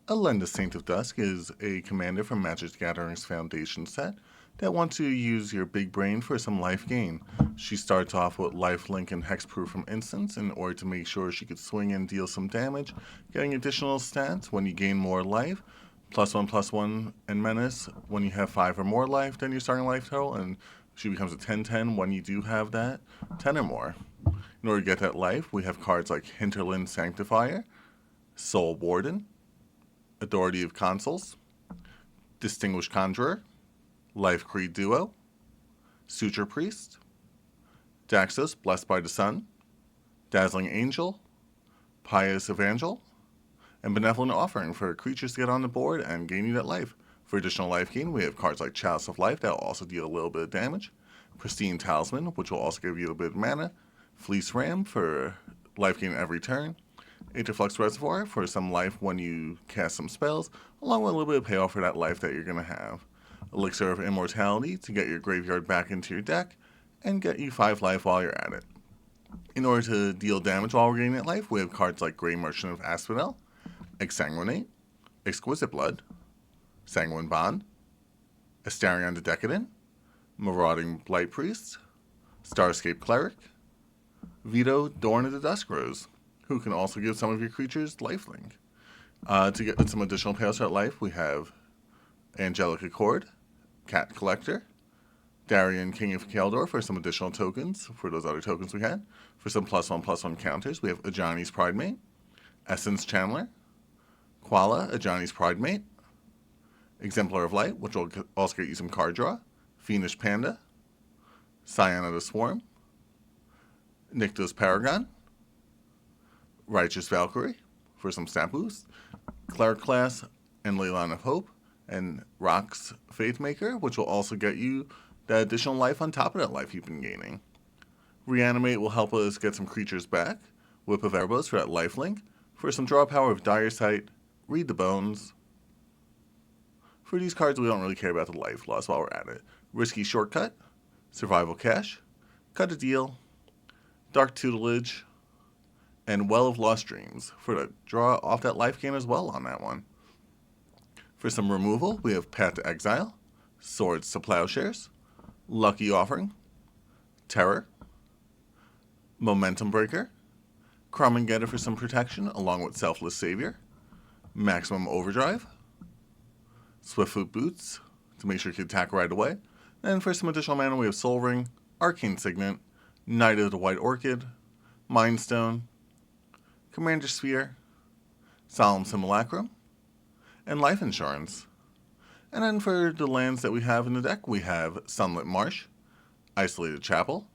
Elenda Saint of Dusk is a commander from Magic the Gathering's Foundation set that wants to use your big brain for some life gain. She starts off with lifelink and hexproof from instants in order to make sure she could swing and deal some damage, getting additional stats when you gain more life, +1/+1 and menace when you have 5 or more life than your starting life total, and she becomes a 10/10 when you do have that 10 or more. In order to get that life, we have cards like Hinterland Sanctifier, Soul Warden, Authority of Consuls, Distinguished Conjurer, Life Creed Duo, Suture Priest, Daxos, Blessed by the Sun, Dazzling Angel, Pious Evangel, and Benevolent Offering for creatures to get on the board and gain you that life. For additional life gain, we have cards like Chalice of Life that will also deal a little bit of damage, Pristine Talisman, which will also give you a bit of mana, Fleece Ram for life gain every turn, Aetherflux Reservoir for some life when you cast some spells, along with a little bit of payoff for that life that you're going to have. Elixir of Immortality to get your graveyard back into your deck, and get you 5 life while you're at it. In order to deal damage while we're getting that life, we have cards like Grey Merchant of Asphodel, Exsanguinate, Exquisite Blood, Sanguine Bond, Astarion the Decadent, Marauding Blight Priest, Starscape Cleric, Vito Dorn of the Dusk Rose, who can also give some of your creatures lifelink. To get some additional payouts at life, we have Angelic Accord, Cat Collector, Darian King of Kaldor for some additional tokens for those other tokens we had. For some +1/+1 counters, we have Ajani's Pridemate, Essence Channeler, Koala, Ajani's Pridemate, Exemplar of Light, which will also get you some card draw, Fiendish Panda, Scion of the Swarm, Nyctos Paragon, Righteous Valkyrie for some stat boost, Cleric Class and Leyline of Hope, and Rock's Faithmaker, which will also get you that additional life on top of that life you've been gaining. Reanimate will help us get some creatures back, Whip of Erebos for that lifelink, for some draw power of Dire Sight, Read the Bones. For these cards, we don't really care about the life loss while we're at it. Risky Shortcut, Survival Cache, Cut a Deal, Dark Tutelage, and Well of Lost Dreams for the draw off that life gain as well on that one. For some removal, we have Path to Exile, Swords to Plowshares, Lucky Offering, Terror, Momentum Breaker, Crumb and Getter for some protection along with Selfless Savior, Maximum Overdrive, Swiftfoot Boots to make sure you can attack right away, and for some additional mana we have Soul Ring, Arcane Signet, Knight of the White Orchid, Mind Stone, Commander Sphere, Solemn Simulacrum, and Life Insurance. And then for the lands that we have in the deck, we have Sunlit Marsh, Isolated Chapel,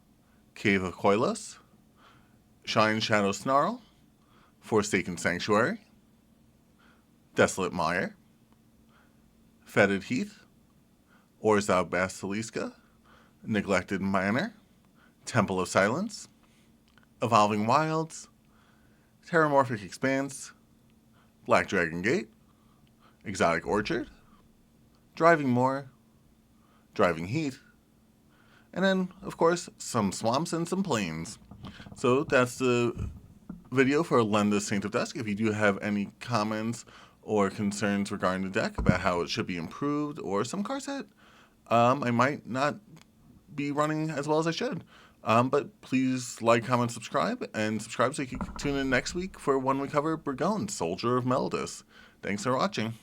Cave of Koilos, Shine Shadow Snarl, Forsaken Sanctuary, Desolate Mire, Fetid Heath, Orzhov Basiliska, Neglected Manor, Temple of Silence, Evolving Wilds, Terramorphic Expanse, Black Dragon Gate, Exotic Orchard, Driving Moor, Driving Heat, and then, of course, some swamps and some plains. So that's the video for Elenda Saint of Dusk. If you do have any comments or concerns regarding the deck about how it should be improved or some cards that I might not be running as well as I should. But please like, comment, subscribe, and subscribe so you can tune in next week for when we cover Burgonne, Soldier of Meldus. Thanks for watching.